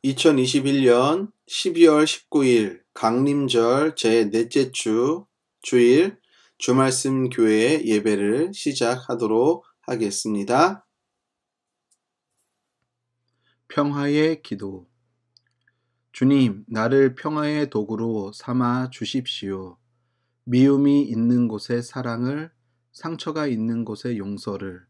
(2021년 12월 19일) 강림절 제4째 주 주일 주말씀 교회 예배를 시작하도록 하겠습니다. 평화의 기도. 주님, 나를 평화의 도구로 삼아 주십시오. 미움이 있는 곳에 사랑을, 상처가 있는 곳에 용서를,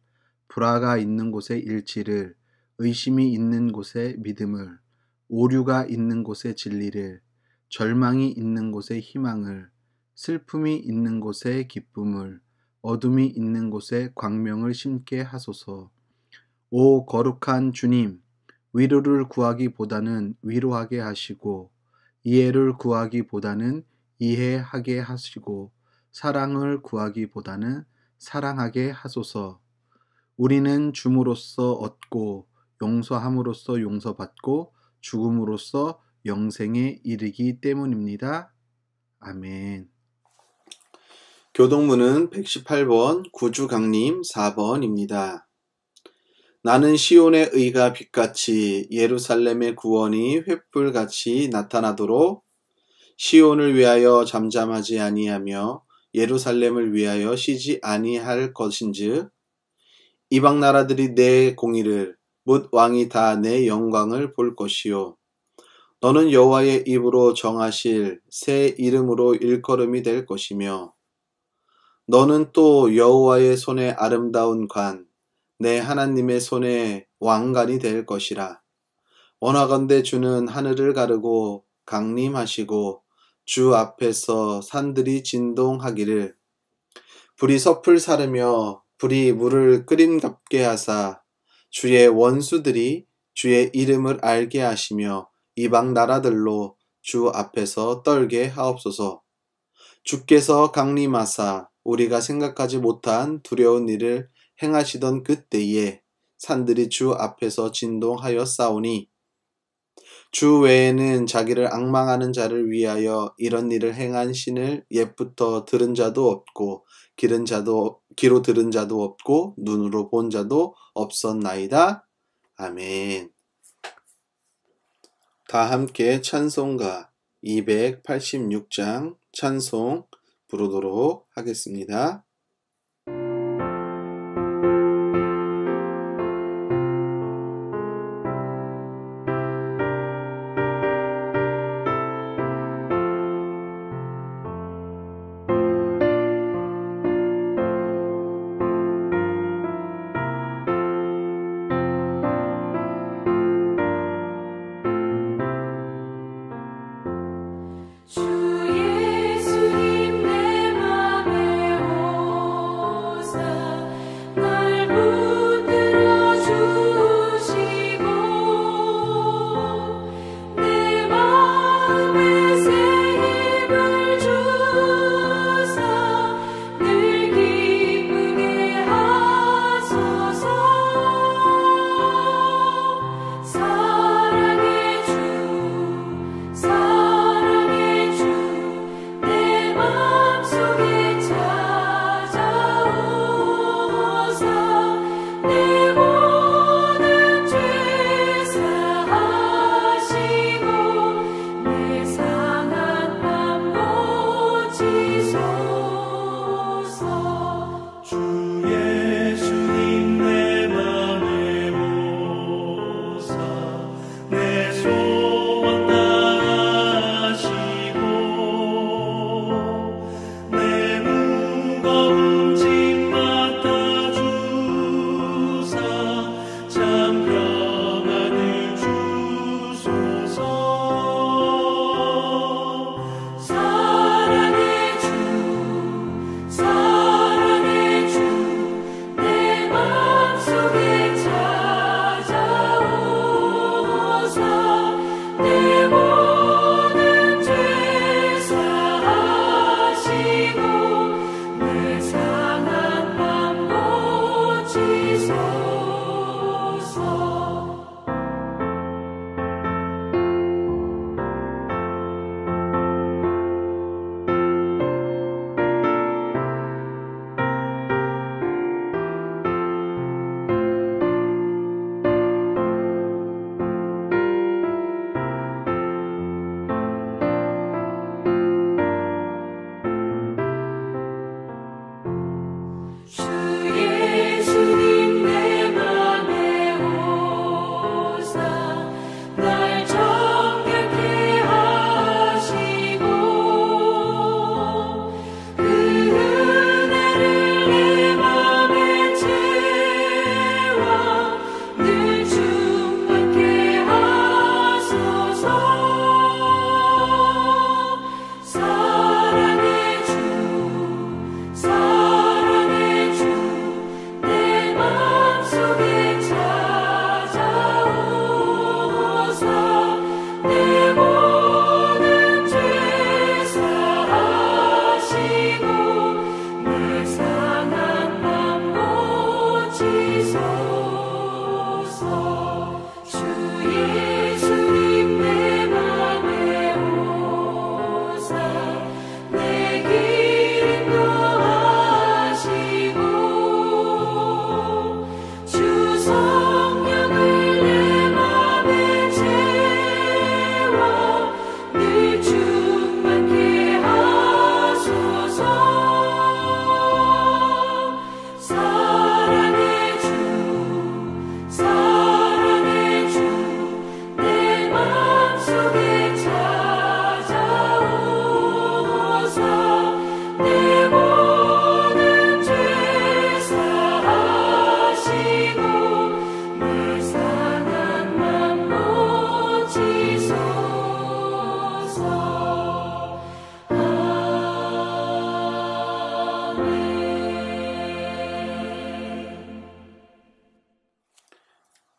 불화가 있는 곳에 일치를, 의심이 있는 곳에 믿음을, 오류가 있는 곳에 진리를, 절망이 있는 곳에 희망을, 슬픔이 있는 곳에 기쁨을, 어둠이 있는 곳에 광명을 심게 하소서. 오 거룩한 주님, 위로를 구하기보다는 위로하게 하시고, 이해를 구하기보다는 이해하게 하시고, 사랑을 구하기보다는 사랑하게 하소서. 우리는 줌으로써 얻고, 용서함으로써 용서받고, 죽음으로써 영생에 이르기 때문입니다. 아멘. 교동문은 118번, 구주강림 4번입니다. 나는 시온의 의가 빛같이 예루살렘의 구원이 횃불같이 나타나도록 시온을 위하여 잠잠하지 아니하며 예루살렘을 위하여 쉬지 아니할 것인즉 이방 나라들이 내 공의를 뭇 왕이 다 내 영광을 볼 것이요 너는 여호와의 입으로 정하실 새 이름으로 일컬음이 될 것이며 너는 또 여호와의 손에 아름다운 관 내 하나님의 손에 왕관이 될 것이라. 원하건대 주는 하늘을 가르고 강림하시고 주 앞에서 산들이 진동하기를 불이 섭을 사르며 불이 물을 끓임갑게 하사 주의 원수들이 주의 이름을 알게 하시며 이방 나라들로 주 앞에서 떨게 하옵소서. 주께서 강림하사 우리가 생각하지 못한 두려운 일을 행하시던 그때에 산들이 주 앞에서 진동하여 싸우니 주 외에는 자기를 앙망하는 자를 위하여 이런 일을 행한 신을 옛부터 들은 자도 없고 귀로 들은 자도 없고 눈으로 본 자도 없었나이다. 아멘. 다 함께 찬송가 286장 찬송 부르도록 하겠습니다. 주 예수님 내 맘에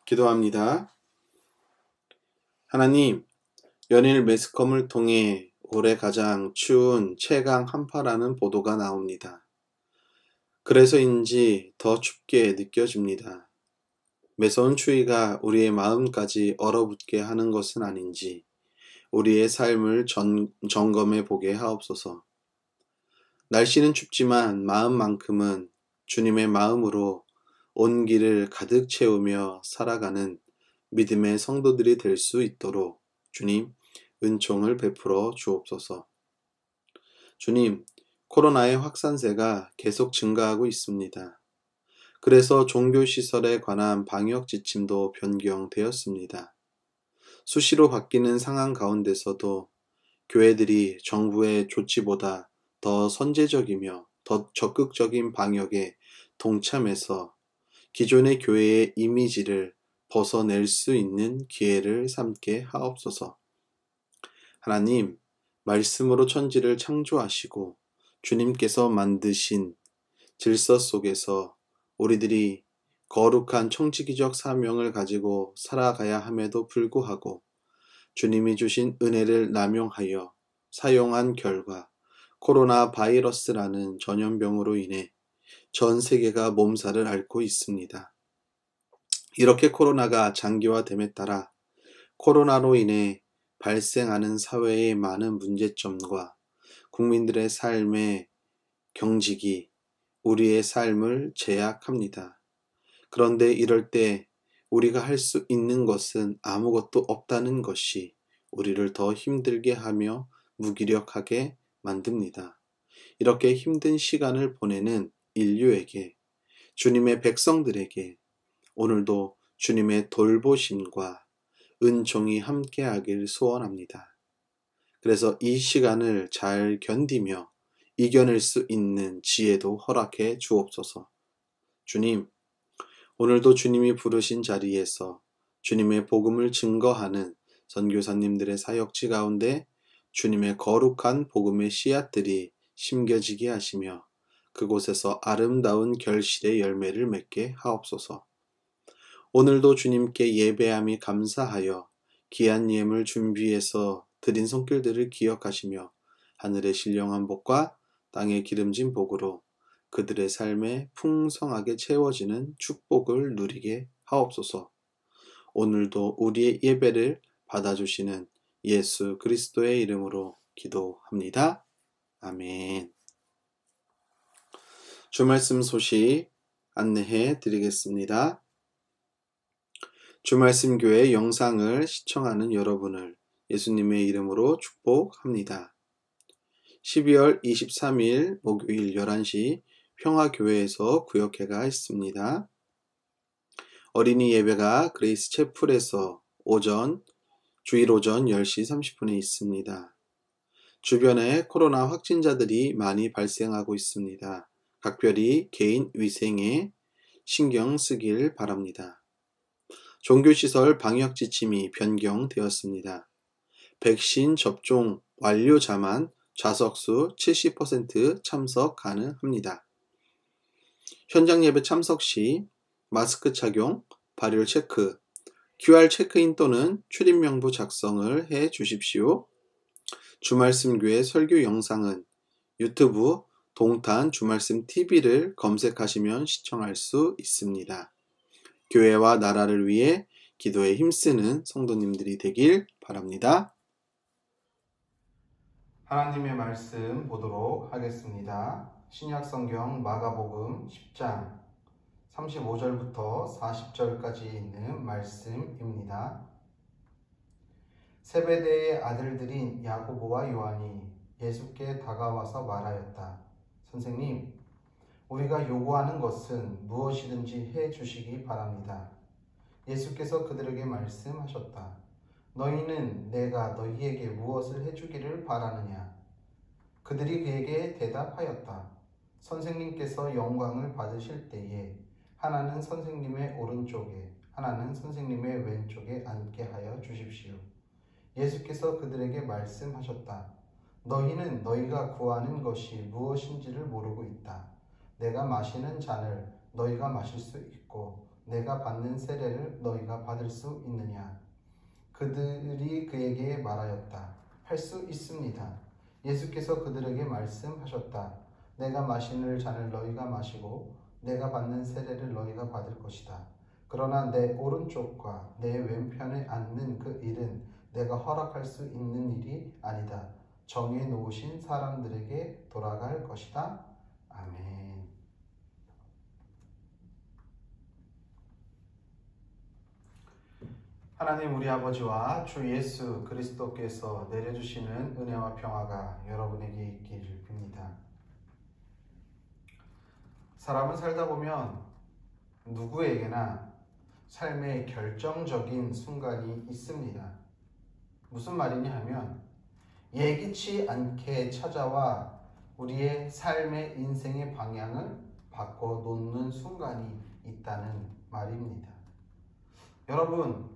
기도합니다. 하나님, 연일 매스컴을 통해 올해 가장 추운 최강 한파라는 보도가 나옵니다. 그래서인지 더 춥게 느껴집니다. 매서운 추위가 우리의 마음까지 얼어붙게 하는 것은 아닌지 우리의 삶을 점검해 보게 하옵소서. 날씨는 춥지만 마음만큼은 주님의 마음으로 온 길을 가득 채우며 살아가는 믿음의 성도들이 될 수 있도록 주님 은총을 베풀어 주옵소서. 주님, 코로나의 확산세가 계속 증가하고 있습니다. 그래서 종교시설에 관한 방역 지침도 변경되었습니다. 수시로 바뀌는 상황 가운데서도 교회들이 정부의 조치보다 더 선제적이며 더 적극적인 방역에 동참해서 기존의 교회의 이미지를 벗어낼 수 있는 기회를 삼게 하옵소서. 하나님, 말씀으로 천지를 창조하시고 주님께서 만드신 질서 속에서 우리들이 거룩한 청지기적 사명을 가지고 살아가야 함에도 불구하고 주님이 주신 은혜를 남용하여 사용한 결과 코로나 바이러스라는 전염병으로 인해 전 세계가 몸살을 앓고 있습니다. 이렇게 코로나가 장기화됨에 따라 코로나로 인해 발생하는 사회의 많은 문제점과 국민들의 삶의 경직이 우리의 삶을 제약합니다. 그런데 이럴 때 우리가 할 수 있는 것은 아무것도 없다는 것이 우리를 더 힘들게 하며 무기력하게 만듭니다. 이렇게 힘든 시간을 보내는 인류에게, 주님의 백성들에게 오늘도 주님의 돌보심과 은총이 함께하길 소원합니다. 그래서 이 시간을 잘 견디며 이겨낼 수 있는 지혜도 허락해 주옵소서. 주님, 오늘도 주님이 부르신 자리에서 주님의 복음을 증거하는 선교사님들의 사역지 가운데 주님의 거룩한 복음의 씨앗들이 심겨지게 하시며 그곳에서 아름다운 결실의 열매를 맺게 하옵소서. 오늘도 주님께 예배함이 감사하여 귀한 예물 준비해서 드린 손길들을 기억하시며 하늘의 신령한 복과 땅의 기름진 복으로 그들의 삶에 풍성하게 채워지는 축복을 누리게 하옵소서. 오늘도 우리의 예배를 받아주시는 예수 그리스도의 이름으로 기도합니다. 아멘. 주말씀 소식 안내해 드리겠습니다. 주말씀 교회 영상을 시청하는 여러분을 예수님의 이름으로 축복합니다. 12월 23일 목요일 11시 평화교회에서 구역회가 있습니다. 어린이 예배가 그레이스 채플에서 주일 오전 10시 30분에 있습니다. 주변에 코로나 확진자들이 많이 발생하고 있습니다. 각별히 개인 위생에 신경 쓰길 바랍니다. 종교시설 방역 지침이 변경되었습니다. 백신 접종 완료자만 좌석수 70% 참석 가능합니다. 현장 예배 참석 시 마스크 착용, 발열 체크, QR 체크인 또는 출입명부 작성을 해 주십시오. 주말씀교회 설교 영상은 유튜브 동탄 주말씀 TV를 검색하시면 시청할 수 있습니다. 교회와 나라를 위해 기도에 힘쓰는 성도님들이 되길 바랍니다. 하나님의 말씀 보도록 하겠습니다. 신약성경 마가복음 10장 35절부터 40절까지 있는 말씀입니다. 세베대의 아들들인 야고보와 요한이 예수께 다가와서 말하였다. 선생님, 우리가 요구하는 것은 무엇이든지 해 주시기 바랍니다. 예수께서 그들에게 말씀하셨다. 너희는 내가 너희에게 무엇을 해주기를 바라느냐? 그들이 그에게 대답하였다. 선생님께서 영광을 받으실 때에 하나는 선생님의 오른쪽에 하나는 선생님의 왼쪽에 앉게 하여 주십시오. 예수께서 그들에게 말씀하셨다. 너희는 너희가 구하는 것이 무엇인지를 모르고 있다. 내가 마시는 잔을 너희가 마실 수 있고 내가 받는 세례를 너희가 받을 수 있느냐? 그들이 그에게 말하였다. 할 수 있습니다. 예수께서 그들에게 말씀하셨다. 내가 마시는 잔을 너희가 마시고 내가 받는 세례를 너희가 받을 것이다. 그러나 내 오른쪽과 내 왼편에 앉는 그 일은 내가 허락할 수 있는 일이 아니다. 정해 놓으신 사람들에게 돌아갈 것이다. 아멘. 하나님 우리 아버지와 주 예수 그리스도께서 내려주시는 은혜와 평화가 여러분에게 있기를 빕니다. 사람은 살다 보면 누구에게나 삶의 결정적인 순간이 있습니다. 무슨 말이냐 하면 예기치 않게 찾아와 우리의 삶의 인생의 방향을 바꿔놓는 순간이 있다는 말입니다. 여러분,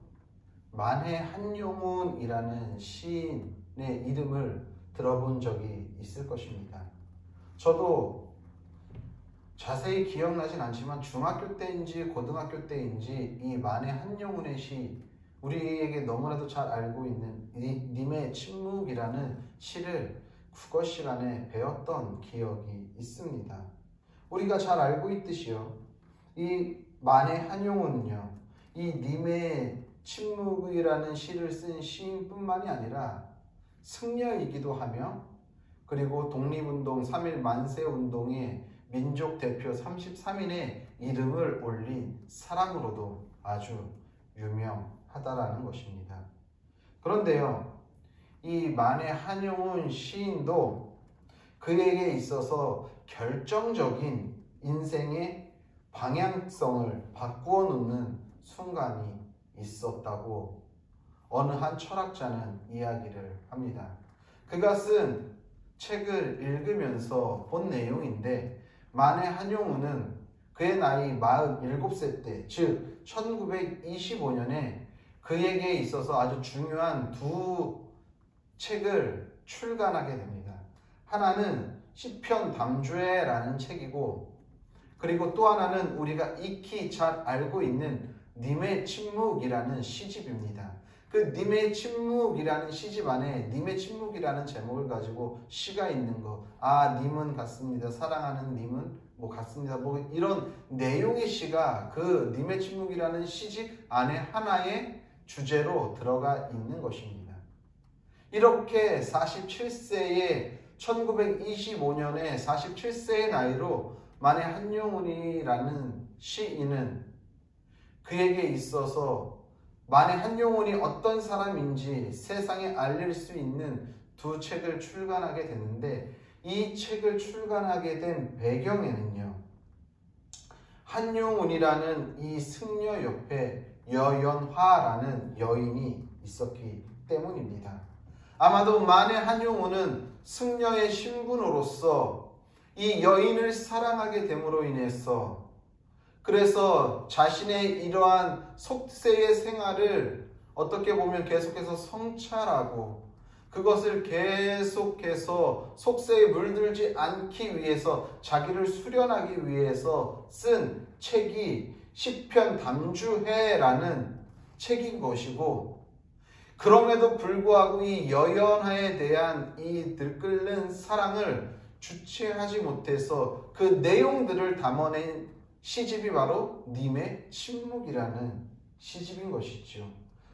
만해 한용운이라는 시인의 이름을 들어본 적이 있을 것입니다. 저도 자세히 기억나진 않지만 중학교 때인지 고등학교 때인지 이 만해 한용운의 시, 우리에게 너무나도 잘 알고 있는 님의 침묵이라는 시를 국어 시간에 배웠던 기억이 있습니다. 우리가 잘 알고 있듯이요, 이 만해 한용운은요, 이 님의 침묵이라는 시를 쓴 시인뿐만이 아니라 승려이기도 하며, 그리고 독립운동 3.1 만세운동의 민족 대표 33인의 이름을 올린 사람으로도 아주 유명하다라는 것입니다. 그런데요, 이 만해 한용운 시인도 그에게 있어서 결정적인 인생의 방향성을 바꾸어 놓는 순간이 있었다고 어느 한 철학자는 이야기를 합니다. 그가 쓴 책을 읽으면서 본 내용인데, 만해 한용운은 그의 나이 47세 때, 즉 1925년에 그에게 있어서 아주 중요한 두 책을 출간하게 됩니다. 하나는 시편 담주회라는 책이고, 그리고 또 하나는 우리가 익히 잘 알고 있는 님의 침묵이라는 시집입니다. 그 님의 침묵이라는 시집 안에 님의 침묵이라는 제목을 가지고 시가 있는 거, 아 님은 같습니다, 사랑하는 님은 뭐 같습니다, 뭐 이런 내용의 시가 그 님의 침묵이라는 시집 안에 하나의 주제로 들어가 있는 것입니다. 이렇게 47세의 1925년에 47세의 나이로 만해 한용운이라는 시인은 그에게 있어서 만해 한용운이 어떤 사람인지 세상에 알릴 수 있는 두 책을 출간하게 됐는데, 이 책을 출간하게 된 배경에는요, 한용운이라는 이 승려 옆에 여연화라는 여인이 있었기 때문입니다. 아마도 만해 한용운은 승려의 신분으로서 이 여인을 사랑하게 됨으로 인해서, 그래서 자신의 이러한 속세의 생활을 어떻게 보면 계속해서 성찰하고 그것을 계속해서 속세에 물들지 않기 위해서 자기를 수련하기 위해서 쓴 책이 시편 담주회라는 책인 것이고, 그럼에도 불구하고 이 여연화에 대한 이 들끓는 사랑을 주체하지 못해서 그 내용들을 담아낸 시집이 바로 님의 침묵이라는 시집인 것이죠.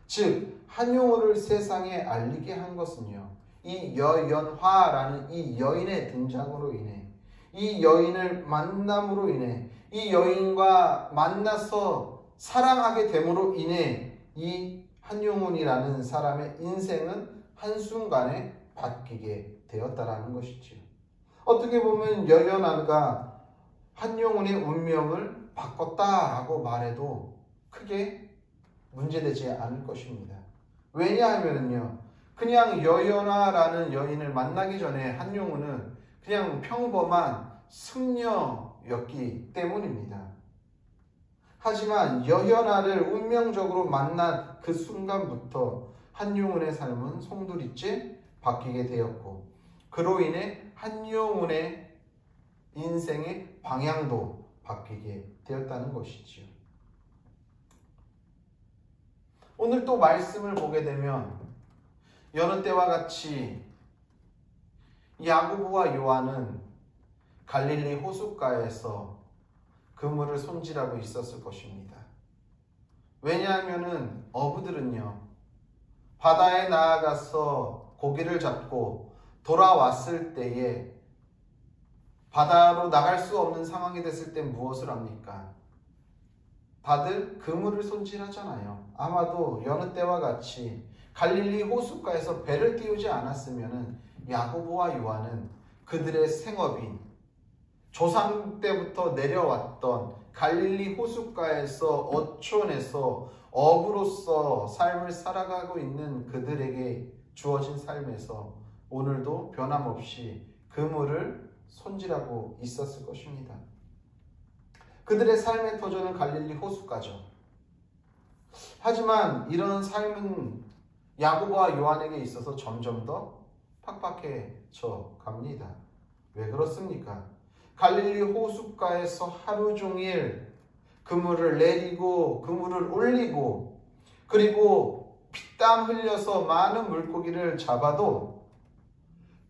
즉 한용운을 세상에 알리게 한 것은요, 이 여연화라는 이 여인의 등장으로 인해, 이 여인을 만남으로 인해, 이 여인과 만나서 사랑하게 됨으로 인해 이 한용운이라는 사람의 인생은 한순간에 바뀌게 되었다라는 것이죠. 어떻게 보면 여연화가 한용운의 운명을 바꿨다라고 말해도 크게 문제되지 않을 것입니다. 왜냐하면요, 그냥 여연화라는 여인을 만나기 전에 한용운은 그냥 평범한 승려였기 때문입니다. 하지만 여연화를 운명적으로 만난 그 순간부터 한용운의 삶은 송두리째 바뀌게 되었고, 그로 인해 한 영혼의 인생의 방향도 바뀌게 되었다는 것이지요. 오늘 또 말씀을 보게 되면 여느 때와 같이 야고보와 요한은 갈릴리 호숫가에서 그물을 손질하고 있었을 것입니다. 왜냐하면 어부들은요, 바다에 나아가서 고기를 잡고 돌아왔을 때에 바다로 나갈 수 없는 상황이 됐을 때 무엇을 합니까? 다들 그물을 손질하잖아요. 아마도 여느 때와 같이 갈릴리 호숫가에서 배를 띄우지 않았으면 야고보와 요한은 그들의 생업인 조상 때부터 내려왔던 갈릴리 호숫가에서 어촌에서 어부로서 삶을 살아가고 있는 그들에게 주어진 삶에서 오늘도 변함없이 그물을 손질하고 있었을 것입니다. 그들의 삶의 터전은 갈릴리 호숫가죠. 하지만 이런 삶은 야고보와 요한에게 있어서 점점 더 팍팍해져 갑니다. 왜 그렇습니까? 갈릴리 호숫가에서 하루 종일 그물을 내리고 그물을 올리고 그리고 피땀 흘려서 많은 물고기를 잡아도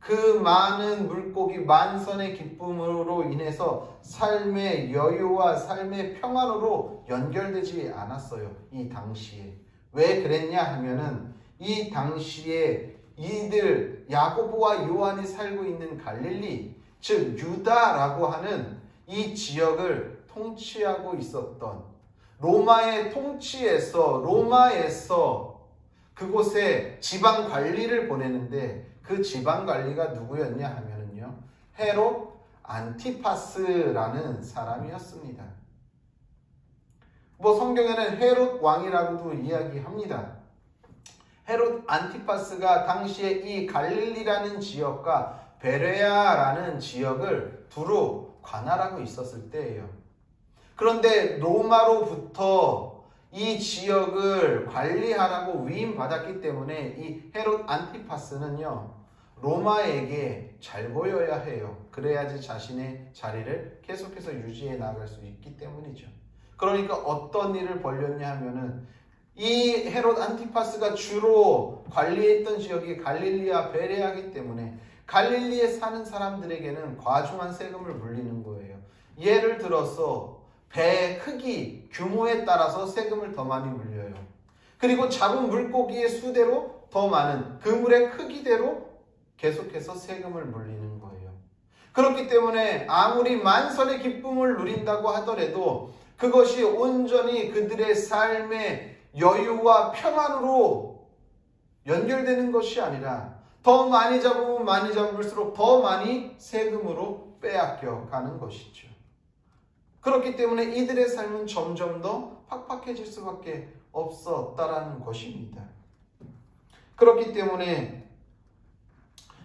그 많은 물고기 만선의 기쁨으로 인해서 삶의 여유와 삶의 평안으로 연결되지 않았어요. 이 당시에. 왜 그랬냐 하면은 이 당시에 이들 야고보와 요한이 살고 있는 갈릴리, 즉 유다라고 하는 이 지역을 통치하고 있었던 로마의 통치에서 로마에서 그곳에 지방 관리를 보내는데 그 지방 관리가 누구였냐 하면은요, 헤롯 안티파스라는 사람이었습니다. 성경에는 헤롯 왕이라고도 이야기합니다. 헤롯 안티파스가 당시에 이 갈릴리라는 지역과 베레아라는 지역을 두루 관할하고 있었을 때예요. 그런데 로마로부터 이 지역을 관리하라고 위임받았기 때문에 이 헤롯 안티파스는요, 로마에게 잘 보여야 해요. 그래야지 자신의 자리를 계속해서 유지해 나갈 수 있기 때문이죠. 그러니까 어떤 일을 벌였냐 하면은 이 헤롯 안티파스가 주로 관리했던 지역이 갈릴리와 베레아이기 때문에 갈릴리에 사는 사람들에게는 과중한 세금을 물리는 거예요. 예를 들어서 배 크기, 규모에 따라서 세금을 더 많이 물려요. 그리고 잡은 물고기의 수대로 더 많은 그물의 크기대로 계속해서 세금을 물리는 거예요. 그렇기 때문에 아무리 만선의 기쁨을 누린다고 하더라도 그것이 온전히 그들의 삶의 여유와 평안으로 연결되는 것이 아니라 더 많이 잡으면 많이 잡을수록 더 많이 세금으로 빼앗겨 가는 것이죠. 그렇기 때문에 이들의 삶은 점점 더 팍팍해질 수밖에 없었다라는 것입니다. 그렇기 때문에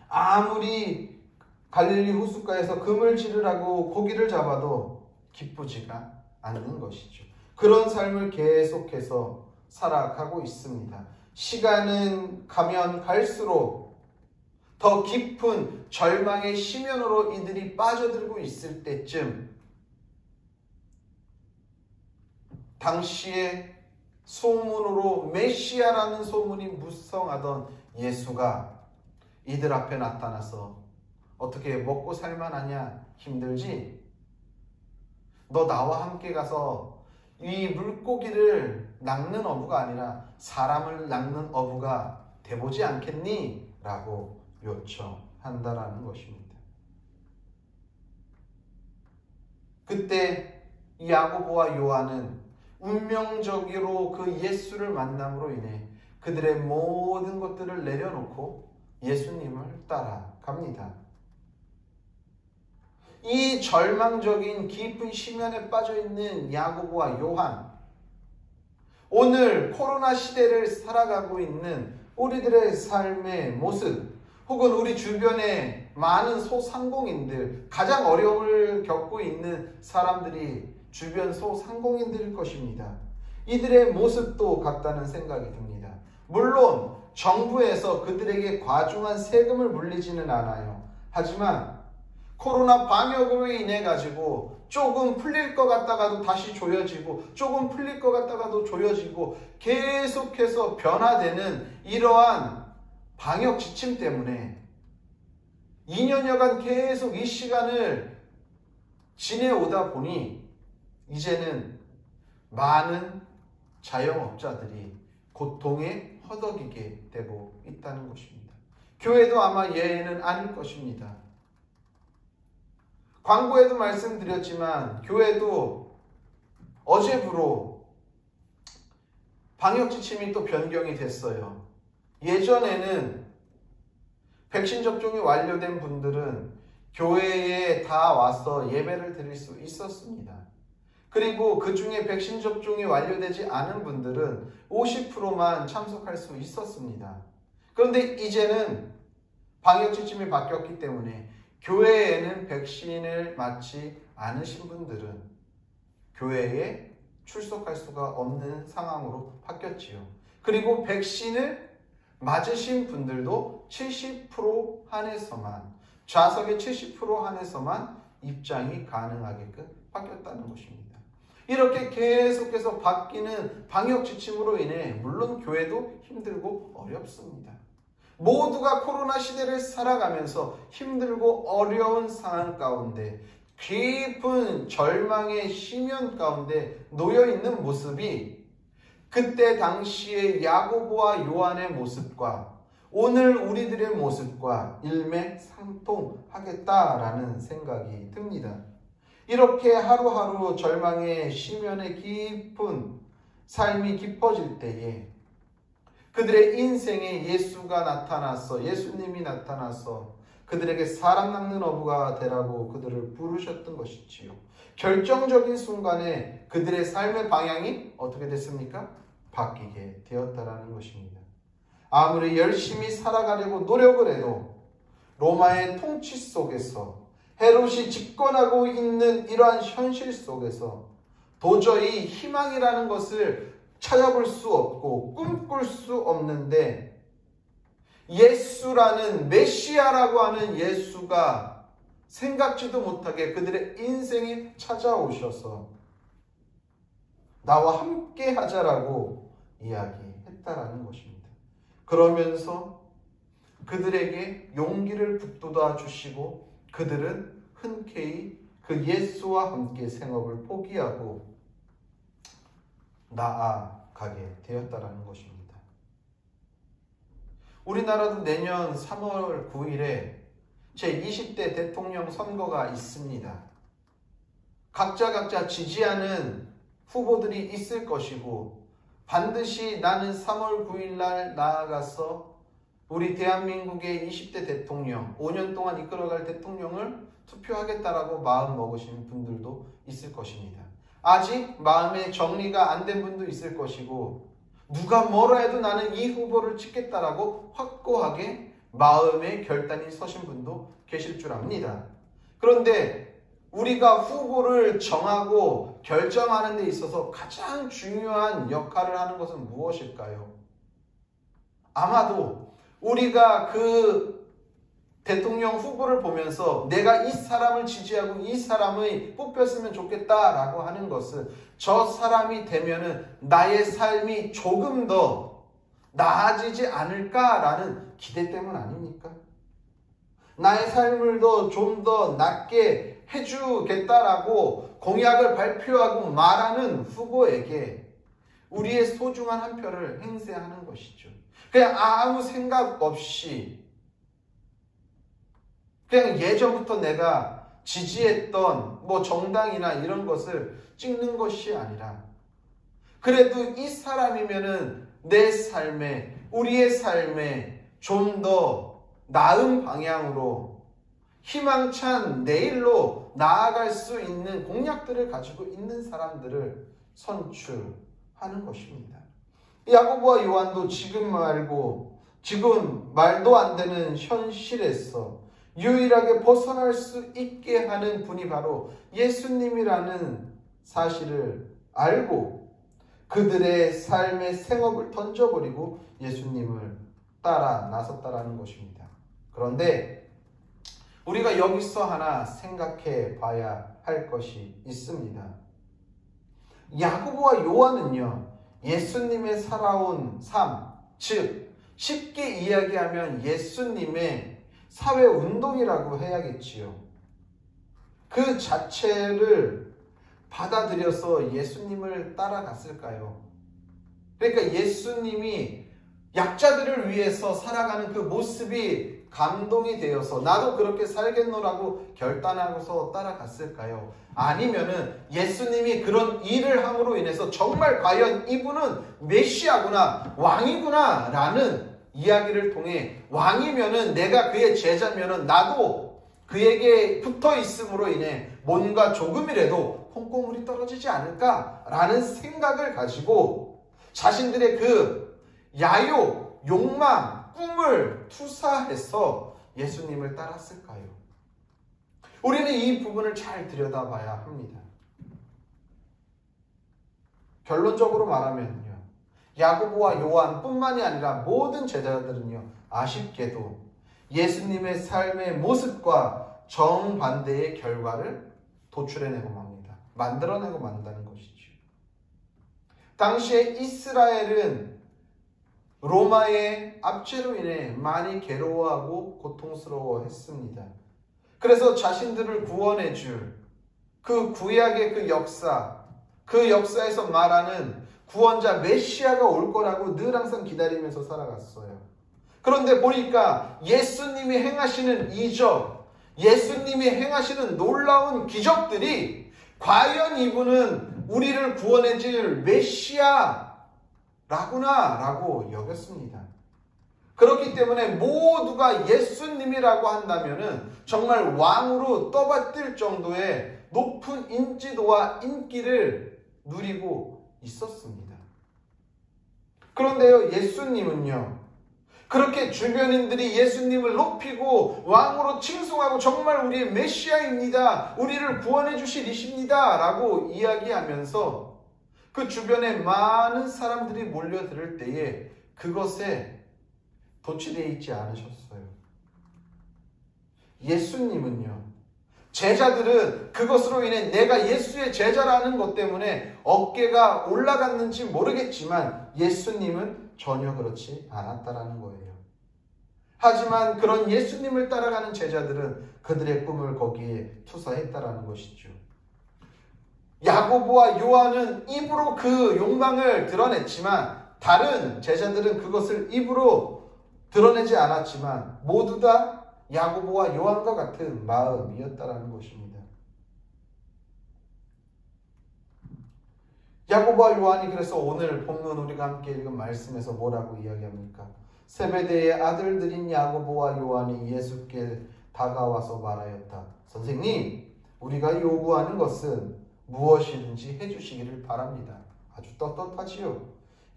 아무리 갈릴리 호숫가에서 그물질을 하고 고기를 잡아도 기쁘지가 않는 것이죠. 그런 삶을 계속해서 살아가고 있습니다. 시간은 가면 갈수록 더 깊은 절망의 심연으로 이들이 빠져들고 있을 때쯤 당시에 소문으로 메시아라는 소문이 무성하던 예수가 이들 앞에 나타나서 어떻게 먹고 살만하냐? 힘들지? 너 나와 함께 가서 이 물고기를 낚는 어부가 아니라 사람을 낚는 어부가 돼보지 않겠니? 라고 요청한다라는 것입니다. 그때 야고보와 요한은 운명적으로 그 예수를 만남으로 인해 그들의 모든 것들을 내려놓고 예수님을 따라갑니다. 이 절망적인 깊은 심연에 빠져있는 야고보와 요한, 오늘 코로나 시대를 살아가고 있는 우리들의 삶의 모습, 혹은 우리 주변에 많은 소상공인들, 가장 어려움을 겪고 있는 사람들이 주변 소상공인들일 것입니다. 이들의 모습도 같다는 생각이 듭니다. 물론 정부에서 그들에게 과중한 세금을 물리지는 않아요. 하지만 코로나 방역으로 인해 가지고 조금 풀릴 것 같다가도 다시 조여지고 조금 풀릴 것 같다가도 조여지고 계속해서 변화되는 이러한 방역 지침 때문에 2년여간 계속 이 시간을 지내오다 보니 이제는 많은 자영업자들이 고통에 허덕이게 되고 있다는 것입니다. 교회도 아마 예외는 아닐 것입니다. 광고에도 말씀드렸지만 교회도 어제부로 방역 지침이 또 변경이 됐어요. 예전에는 백신 접종이 완료된 분들은 교회에 다 와서 예배를 드릴 수 있었습니다. 그리고 그 중에 백신 접종이 완료되지 않은 분들은 50%만 참석할 수 있었습니다. 그런데 이제는 방역 지침이 바뀌었기 때문에 교회에는 백신을 맞지 않으신 분들은 교회에 출석할 수가 없는 상황으로 바뀌었지요. 그리고 백신을 맞으신 분들도 70% 한해서만, 좌석의 70% 한해서만 입장이 가능하게끔 바뀌었다는 것입니다. 이렇게 계속해서 바뀌는 방역 지침으로 인해 물론 교회도 힘들고 어렵습니다. 모두가 코로나 시대를 살아가면서 힘들고 어려운 상황 가운데 깊은 절망의 심연 가운데 놓여있는 모습이 그때 당시의 야고보와 요한의 모습과 오늘 우리들의 모습과 일맥상통하겠다라는 생각이 듭니다. 이렇게 하루하루 절망의 심연의 깊은 삶이 깊어질 때에 그들의 인생에 예수가 나타나서 예수님이 나타나서 그들에게 사람 낚는 어부가 되라고 그들을 부르셨던 것이지요. 결정적인 순간에 그들의 삶의 방향이 어떻게 됐습니까? 바뀌게 되었다라는 것입니다. 아무리 열심히 살아가려고 노력을 해도 로마의 통치 속에서 헤롯이 집권하고 있는 이러한 현실 속에서 도저히 희망이라는 것을 찾아볼 수 없고 꿈꿀 수 없는데 예수라는 메시아라고 하는 예수가 생각지도 못하게 그들의 인생에 찾아오셔서 나와 함께 하자라고 이야기했다라는 것입니다. 그러면서 그들에게 용기를 북돋아 주시고 그들은 흔쾌히 그 예수와 함께 생업을 포기하고 나아가게 되었다라는 것입니다. 우리나라도 내년 3월 9일에 제20대 대통령 선거가 있습니다. 각자 지지하는 후보들이 있을 것이고 반드시 나는 3월 9일 날 나아가서 우리 대한민국의 20대 대통령, 5년 동안 이끌어갈 대통령을 투표하겠다라고 마음 먹으신 분들도 있을 것입니다. 아직 마음의 정리가 안 된 분도 있을 것이고 누가 뭐라 해도 나는 이 후보를 찍겠다라고 확고하게 마음의 결단이 서신 분도 계실 줄 압니다. 그런데 우리가 후보를 정하고 결정하는 데 있어서 가장 중요한 역할을 하는 것은 무엇일까요? 아마도 우리가 그 대통령 후보를 보면서 내가 이 사람을 지지하고 이 사람을 뽑혔으면 좋겠다라고 하는 것은 저 사람이 되면은 나의 삶이 조금 더 나아지지 않을까라는 기대 때문 아닙니까? 나의 삶을 좀 더 낫게 해주겠다라고 공약을 발표하고 말하는 후보에게 우리의 소중한 한 표를 행세하는 것이죠. 그냥 아무 생각 없이 그냥 예전부터 내가 지지했던 정당이나 이런 것을 찍는 것이 아니라 그래도 이 사람이면은 내 삶에 우리의 삶에 좀 더 나은 방향으로 희망찬 내일로 나아갈 수 있는 공약들을 가지고 있는 사람들을 선출하는 것입니다. 야고보와 요한도 지금 말도 안 되는 현실에서 유일하게 벗어날 수 있게 하는 분이 바로 예수님이라는 사실을 알고 그들의 삶의 생업을 던져버리고 예수님을 따라 나섰다라는 것입니다. 그런데 우리가 여기서 하나 생각해 봐야 할 것이 있습니다. 야고보와 요한은요, 예수님의 살아온 삶, 즉 쉽게 이야기하면 예수님의 사회운동이라고 해야겠지요. 그 자체를 받아들여서 예수님을 따라갔을까요? 그러니까 예수님이 약자들을 위해서 살아가는 그 모습이 감동이 되어서 나도 그렇게 살겠노라고 결단하고서 따라갔을까요? 아니면은 예수님이 그런 일을 함으로 인해서 정말 과연 이분은 메시아구나, 왕이구나 라는 이야기를 통해 왕이면은 내가 그의 제자면은 나도 그에게 붙어 있음으로 인해 뭔가 조금이라도 콩고물이 떨어지지 않을까라는 생각을 가지고 자신들의 그 야욕, 욕망, 꿈을 투사해서 예수님을 따랐을까요? 우리는 이 부분을 잘 들여다봐야 합니다. 결론적으로 말하면요, 야고보와 요한뿐만이 아니라 모든 제자들은요, 아쉽게도 예수님의 삶의 모습과 정반대의 결과를 도출해내고 맙니다. 만들어내고 만다는 것이죠. 당시에 이스라엘은 로마의 압제로 인해 많이 괴로워하고 고통스러워했습니다. 그래서 자신들을 구원해 줄 그 구약의 그 역사, 그 역사에서 말하는 구원자 메시아가 올 거라고 늘 항상 기다리면서 살아갔어요. 그런데 보니까 예수님이 행하시는 이적, 예수님이 행하시는 놀라운 기적들이 과연 이분은 우리를 구원해 줄 메시아라구나 라고 여겼습니다. 그렇기 때문에 모두가 예수님이라고 한다면은 정말 왕으로 떠받들 정도의 높은 인지도와 인기를 누리고 있었습니다. 그런데요, 예수님은요, 그렇게 주변인들이 예수님을 높이고 왕으로 칭송하고 정말 우리의 메시아입니다, 우리를 구원해 주실 이십니다 라고 이야기하면서 그 주변에 많은 사람들이 몰려들 때에 그것에 도취되어 있지 않으셨어요. 예수님은요, 제자들은 그것으로 인해 내가 예수의 제자라는 것 때문에 어깨가 올라갔는지 모르겠지만 예수님은 전혀 그렇지 않았다라는 거예요. 하지만 그런 예수님을 따라가는 제자들은 그들의 꿈을 거기에 투사했다라는 것이죠. 야고보와 요한은 입으로 그 욕망을 드러냈지만 다른 제자들은 그것을 입으로 드러내지 않았지만 모두 다 야고보와 요한과 같은 마음이었다라는 것입니다. 야고보와 요한이 그래서 오늘 본문 우리가 함께 읽은 말씀에서 뭐라고 이야기합니까? 세베대의 아들들인 야고보와 요한이 예수께 다가와서 말하였다. 선생님, 우리가 요구하는 것은 무엇이든지 해주시기를 바랍니다. 아주 떳떳하지요.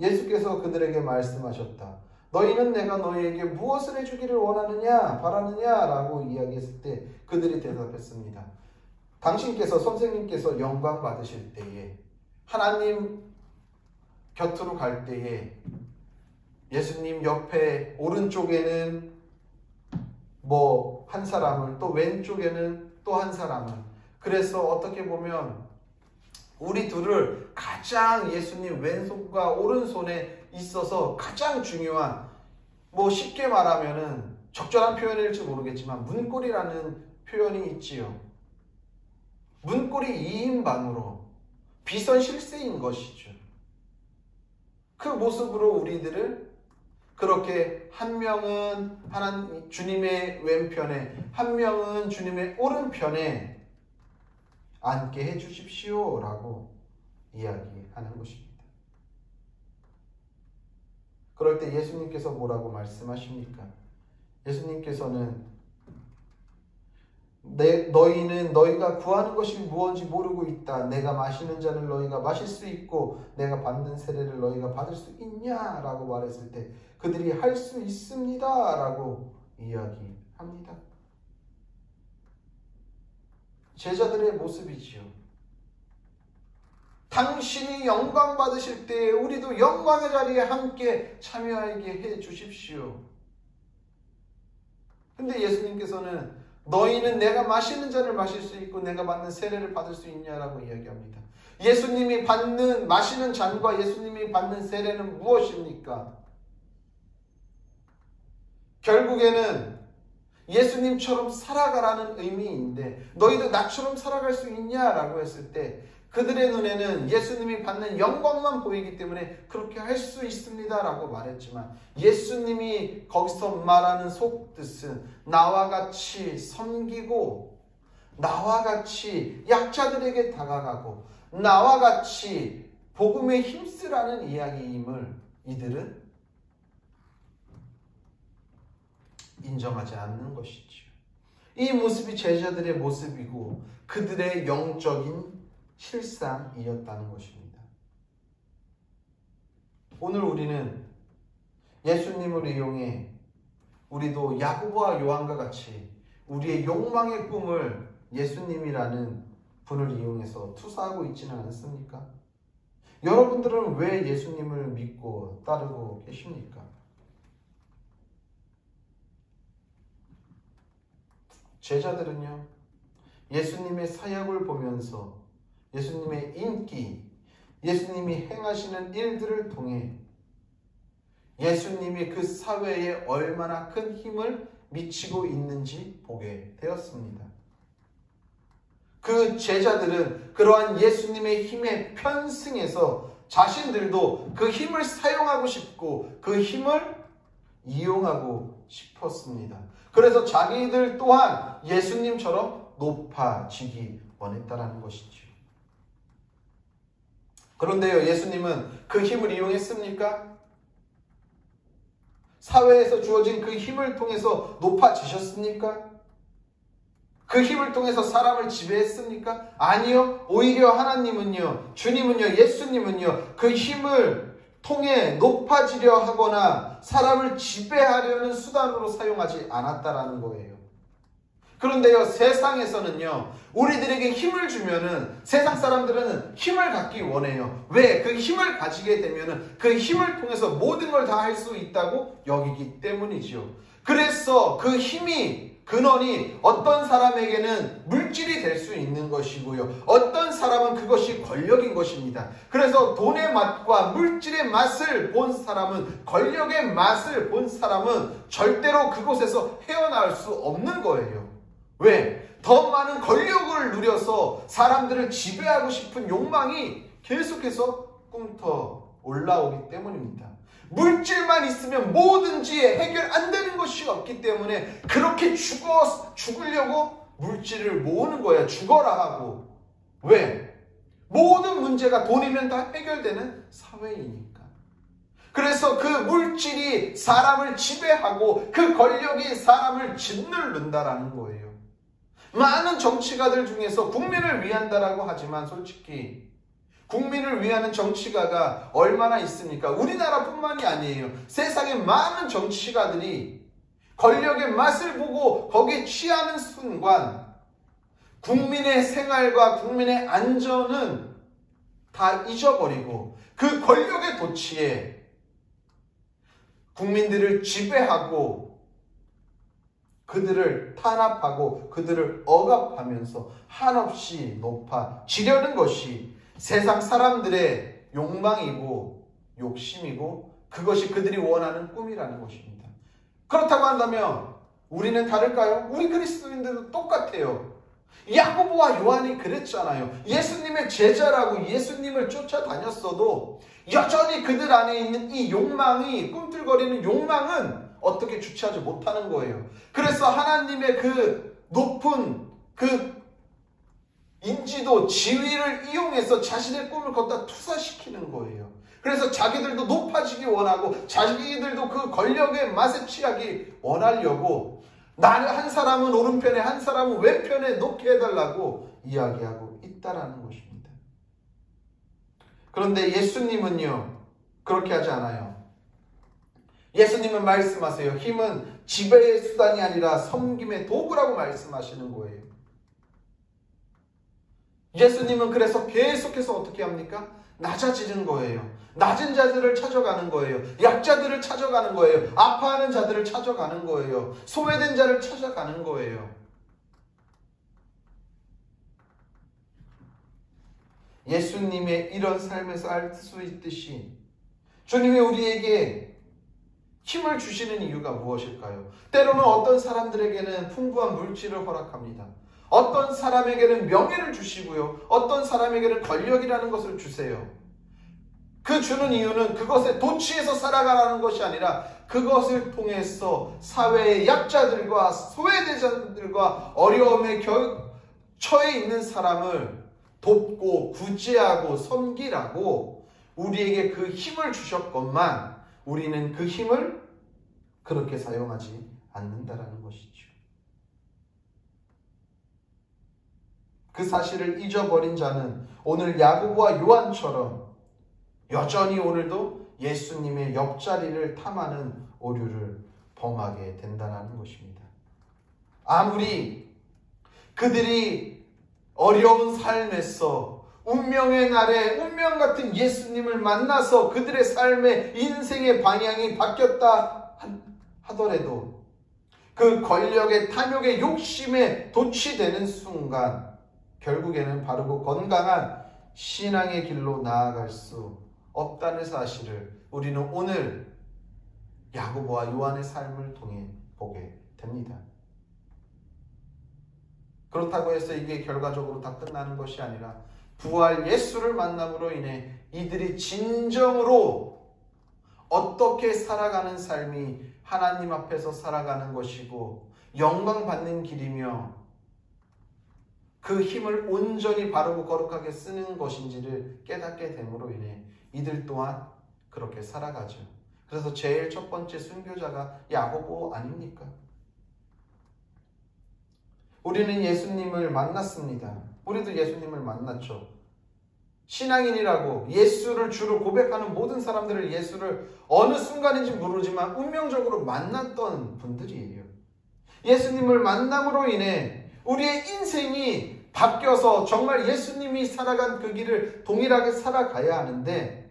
예수께서 그들에게 말씀하셨다. 너희는 내가 너희에게 무엇을 해주기를 원하느냐 바라느냐 라고 이야기했을 때 그들이 대답했습니다. 당신께서 선생님께서 영광 받으실 때에 하나님 곁으로 갈 때에 예수님 옆에 오른쪽에는 뭐 한 사람을 또 왼쪽에는 또 한 사람을, 그래서 어떻게 보면 우리 둘을 가장 예수님 왼손과 오른손에 있어서 가장 중요한, 뭐 쉽게 말하면은 적절한 표현일지 모르겠지만 문고리라는 표현이 있지요. 문고리 2인방으로 비선실세인 것이죠. 그 모습으로 우리들을 그렇게 한 명은 하나님 주님의 왼편에 한 명은 주님의 오른편에 앉게 해 주십시오 라고 이야기하는 것입니다. 그럴 때 예수님께서 뭐라고 말씀하십니까? 예수님께서는 너희는 너희가 구하는 것이 무엇인지 모르고 있다. 내가 마시는 잔을 너희가 마실 수 있고 내가 받는 세례를 너희가 받을 수 있냐? 라고 말했을 때 그들이 할 수 있습니다 라고 이야기합니다. 제자들의 모습이지요. 당신이 영광 받으실 때에 우리도 영광의 자리에 함께 참여하게 해 주십시오. 근데 예수님께서는 너희는 내가 마시는 잔을 마실 수 있고 내가 받는 세례를 받을 수 있냐라고 이야기합니다. 예수님이 마시는 잔과 예수님이 받는 세례는 무엇입니까? 결국에는 예수님처럼 살아가라는 의미인데 너희도 나처럼 살아갈 수 있냐라고 했을 때 그들의 눈에는 예수님이 받는 영광만 보이기 때문에 그렇게 할 수 있습니다라고 말했지만 예수님이 거기서 말하는 속뜻은 나와 같이 섬기고 나와 같이 약자들에게 다가가고 나와 같이 복음에 힘쓰라는 이야기임을 이들은 인정하지 않는 것이지요. 이 모습이 제자들의 모습이고 그들의 영적인 실상이었다는 것입니다. 오늘 우리는 예수님을 이용해 우리도 야고보와 요한과 같이 우리의 욕망의 꿈을 예수님이라는 분을 이용해서 투사하고 있지는 않습니까? 여러분들은 왜 예수님을 믿고 따르고 계십니까? 제자들은요, 예수님의 사역을 보면서 예수님의 인기, 예수님이 행하시는 일들을 통해 예수님이 그 사회에 얼마나 큰 힘을 미치고 있는지 보게 되었습니다. 그 제자들은 그러한 예수님의 힘에 편승해서 자신들도 그 힘을 사용하고 싶고 그 힘을 이용하고 싶었습니다. 그래서 자기들 또한 예수님처럼 높아지기 원했다라는 것이죠. 그런데요, 예수님은 그 힘을 이용했습니까? 사회에서 주어진 그 힘을 통해서 높아지셨습니까? 그 힘을 통해서 사람을 지배했습니까? 아니요. 오히려 하나님은요, 주님은요, 예수님은요, 그 힘을 통해 높아지려 하거나 사람을 지배하려는 수단으로 사용하지 않았다라는 거예요. 그런데요, 세상에서는요, 우리들에게 힘을 주면은 세상 사람들은 힘을 갖기 원해요. 왜? 그 힘을 가지게 되면은 그 힘을 통해서 모든 걸 다 할 수 있다고 여기기 때문이죠. 그래서 그 힘이 근원이 어떤 사람에게는 물질이 될 수 있는 것이고요. 어떤 사람은 그것이 권력인 것입니다. 그래서 돈의 맛과 물질의 맛을 본 사람은, 권력의 맛을 본 사람은 절대로 그곳에서 헤어나올 수 없는 거예요. 왜? 더 많은 권력을 누려서 사람들을 지배하고 싶은 욕망이 계속해서 꿈터 올라오기 때문입니다. 물질만 있으면 뭐든지 해결 안 되는 것이 없기 때문에 그렇게 죽으려고 물질을 모으는 거야. 죽어라 하고. 왜? 모든 문제가 돈이면 다 해결되는 사회이니까. 그래서 그 물질이 사람을 지배하고 그 권력이 사람을 짓누른다라는 거예요. 많은 정치가들 중에서 국민을 위한다라고 하지만 솔직히 국민을 위하는 정치가가 얼마나 있습니까? 우리나라뿐만이 아니에요. 세상의 많은 정치가들이 권력의 맛을 보고 거기에 취하는 순간 국민의 생활과 국민의 안전은 다 잊어버리고 그 권력의 도취에 국민들을 지배하고 그들을 탄압하고 그들을 억압하면서 한없이 높아지려는 것이 세상 사람들의 욕망이고 욕심이고 그것이 그들이 원하는 꿈이라는 것입니다. 그렇다고 한다면 우리는 다를까요? 우리 그리스도인들도 똑같아요. 야고보와 요한이 그랬잖아요. 예수님의 제자라고 예수님을 쫓아다녔어도 여전히 그들 안에 있는 이 욕망이, 꿈틀거리는 욕망은 어떻게 주체하지 못하는 거예요. 그래서 하나님의 그 높은 그 인지도, 지위를 이용해서 자신의 꿈을 걷다 투사시키는 거예요. 그래서 자기들도 높아지기 원하고 자기들도 그 권력의 맛에 취하기 원하려고 나는 한 사람은 오른편에 한 사람은 왼편에 놓게 해달라고 이야기하고 있다라는 것입니다. 그런데 예수님은요, 그렇게 하지 않아요. 예수님은 말씀하세요. 힘은 지배의 수단이 아니라 섬김의 도구라고 말씀하시는 거예요. 예수님은 그래서 계속해서 어떻게 합니까? 낮아지는 거예요. 낮은 자들을 찾아가는 거예요. 약자들을 찾아가는 거예요. 아파하는 자들을 찾아가는 거예요. 소외된 자를 찾아가는 거예요. 예수님의 이런 삶에서 알 수 있듯이 주님이 우리에게 힘을 주시는 이유가 무엇일까요? 때로는 어떤 사람들에게는 풍부한 물질을 허락합니다. 어떤 사람에게는 명예를 주시고요. 어떤 사람에게는 권력이라는 것을 주세요. 그 주는 이유는 그것에 도취해서 살아가라는 것이 아니라 그것을 통해서 사회의 약자들과 소외대자들과 어려움에 처해 있는 사람을 돕고 구제하고 섬기라고 우리에게 그 힘을 주셨건만 우리는 그 힘을 그렇게 사용하지 않는다라는 것이죠. 그 사실을 잊어버린 자는 오늘 야고보와 요한처럼 여전히 오늘도 예수님의 옆자리를 탐하는 오류를 범하게 된다는 것입니다. 아무리 그들이 어려운 삶에서 운명의 날에 운명 같은 예수님을 만나서 그들의 삶의 인생의 방향이 바뀌었다 하더라도 그 권력의 탐욕의 욕심에 도취되는 순간 결국에는 바르고 건강한 신앙의 길로 나아갈 수 없다는 사실을 우리는 오늘 야고보와 요한의 삶을 통해 보게 됩니다. 그렇다고 해서 이게 결과적으로 다 끝나는 것이 아니라 부활 예수를 만남으로 인해 이들이 진정으로 어떻게 살아가는 삶이 하나님 앞에서 살아가는 것이고 영광받는 길이며 그 힘을 온전히 바르고 거룩하게 쓰는 것인지를 깨닫게 됨으로 인해 이들 또한 그렇게 살아가죠. 그래서 제일 첫 번째 순교자가 야고보 아닙니까? 우리는 예수님을 만났습니다. 우리도 예수님을 만났죠. 신앙인이라고 예수를 주로 고백하는 모든 사람들을 예수를 어느 순간인지 모르지만 운명적으로 만났던 분들이에요. 예수님을 만남으로 인해 우리의 인생이 바뀌어서 정말 예수님이 살아간 그 길을 동일하게 살아가야 하는데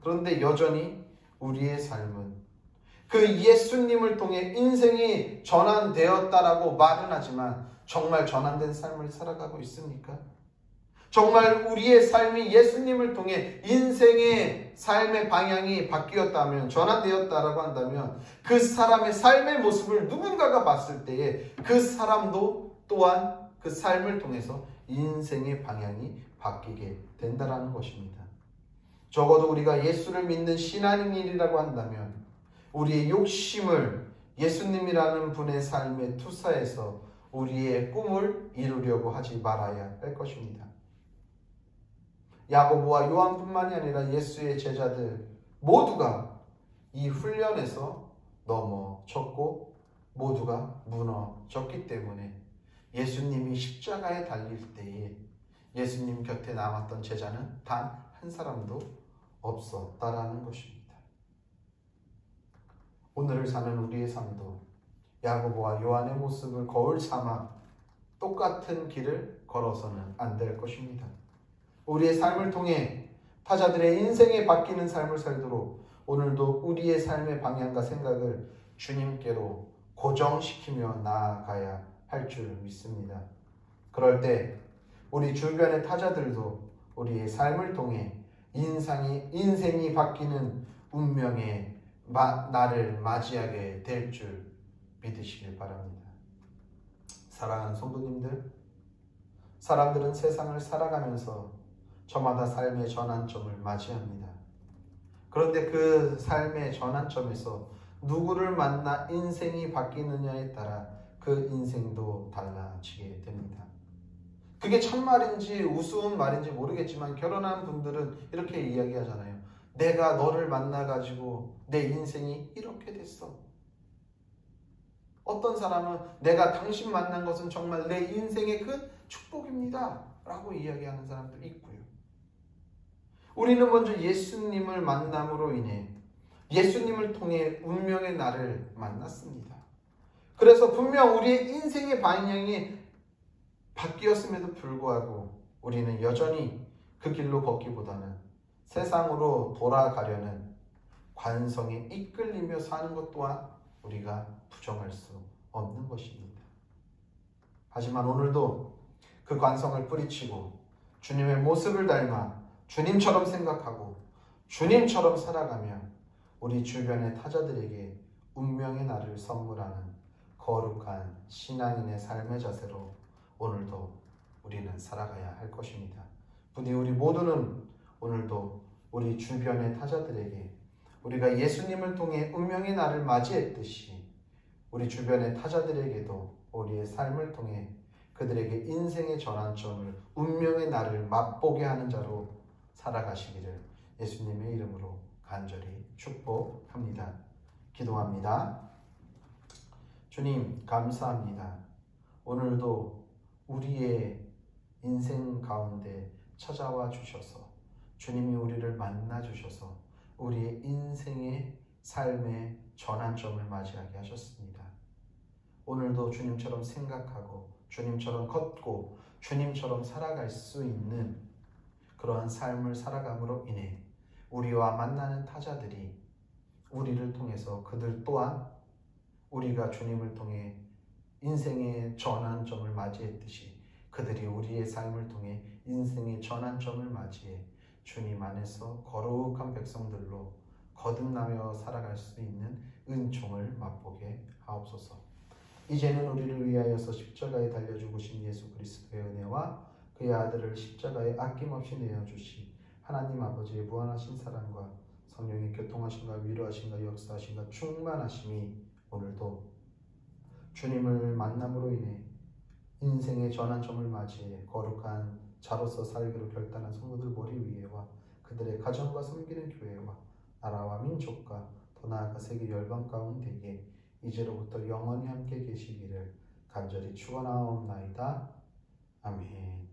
그런데 여전히 우리의 삶은 그 예수님을 통해 인생이 전환되었다라고 말은 하지만 정말 전환된 삶을 살아가고 있습니까? 정말 우리의 삶이 예수님을 통해 인생의 삶의 방향이 바뀌었다면 전환되었다라고 한다면 그 사람의 삶의 모습을 누군가가 봤을 때에 그 사람도 또한 그 삶을 통해서 인생의 방향이 바뀌게 된다는 것입니다. 적어도 우리가 예수를 믿는 신앙인이라고 한다면 우리의 욕심을 예수님이라는 분의 삶에 투사해서 우리의 꿈을 이루려고 하지 말아야 할 것입니다. 야고보와 요한뿐만이 아니라 예수의 제자들 모두가 이 훈련에서 넘어졌고 모두가 무너졌기 때문에 예수님이 십자가에 달릴 때에 예수님 곁에 남았던 제자는 단 한 사람도 없었다라는 것입니다. 오늘을 사는 우리의 삶도 야고보와 요한의 모습을 거울 삼아 똑같은 길을 걸어서는 안 될 것입니다. 우리의 삶을 통해 타자들의 인생에 바뀌는 삶을 살도록 오늘도 우리의 삶의 방향과 생각을 주님께로 고정시키며 나아가야 할 줄 믿습니다. 그럴 때 우리 주변의 타자들도 우리의 삶을 통해 인생이 바뀌는 운명의 날을 맞이하게 될 줄 믿으시길 바랍니다. 사랑하는 성도님들, 사람들은 세상을 살아가면서 저마다 삶의 전환점을 맞이합니다. 그런데 그 삶의 전환점에서 누구를 만나 인생이 바뀌느냐에 따라 그 인생도 달라지게 됩니다. 그게 참말인지 우스운 말인지 모르겠지만 결혼한 분들은 이렇게 이야기하잖아요. 내가 너를 만나가지고 내 인생이 이렇게 됐어. 어떤 사람은 내가 당신 만난 것은 정말 내 인생의 큰 축복입니다 라고 이야기하는 사람도 있고요. 우리는 먼저 예수님을 만남으로 인해 예수님을 통해 운명의 날을 만났습니다. 그래서 분명 우리의 인생의 방향이 바뀌었음에도 불구하고 우리는 여전히 그 길로 걷기보다는 세상으로 돌아가려는 관성에 이끌리며 사는 것 또한 우리가 부정할 수 없는 것입니다. 하지만 오늘도 그 관성을 뿌리치고 주님의 모습을 닮아 주님처럼 생각하고 주님처럼 살아가며 우리 주변의 타자들에게 운명의 날을 선물하는 거룩한 신앙인의 삶의 자세로 오늘도 우리는 살아가야 할 것입니다. 부디 우리 모두는 오늘도 우리 주변의 타자들에게 우리가 예수님을 통해 운명의 날을 맞이했듯이 우리 주변의 타자들에게도 우리의 삶을 통해 그들에게 인생의 전환점을 운명의 날을 맛보게 하는 자로 살아가시기를 예수님의 이름으로 간절히 축복합니다. 기도합니다. 주님 감사합니다. 오늘도 우리의 인생 가운데 찾아와 주셔서 주님이 우리를 만나 주셔서 우리의 인생의 삶의 전환점을 맞이하게 하셨습니다. 오늘도 주님처럼 생각하고 주님처럼 걷고 주님처럼 살아갈 수 있는 그러한 삶을 살아감으로 인해 우리와 만나는 타자들이 우리를 통해서 그들 또한 우리가 주님을 통해 인생의 전환점을 맞이했듯이 그들이 우리의 삶을 통해 인생의 전환점을 맞이해 주님 안에서 거룩한 백성들로 거듭나며 살아갈 수 있는 은총을 맛보게 하옵소서. 이제는 우리를 위하여서 십자가에 달려 죽으신 예수 그리스도의 은혜와 그의 아들을 십자가에 아낌없이 내어주시 하나님 아버지의 무한하신 사랑과 성령의 교통하심과 위로하심과 역사하심과 충만하심이 오늘도 주님을 만남으로 인해 인생의 전환점을 맞이해 거룩한 자로서 살기로 결단한 성도들 머리 위에와 그들의 가정과 섬기는 교회와 나라와 민족과 더 나아가 세계 열방 가운데에 이제로부터 영원히 함께 계시기를 간절히 축원하옵나이다. 아멘.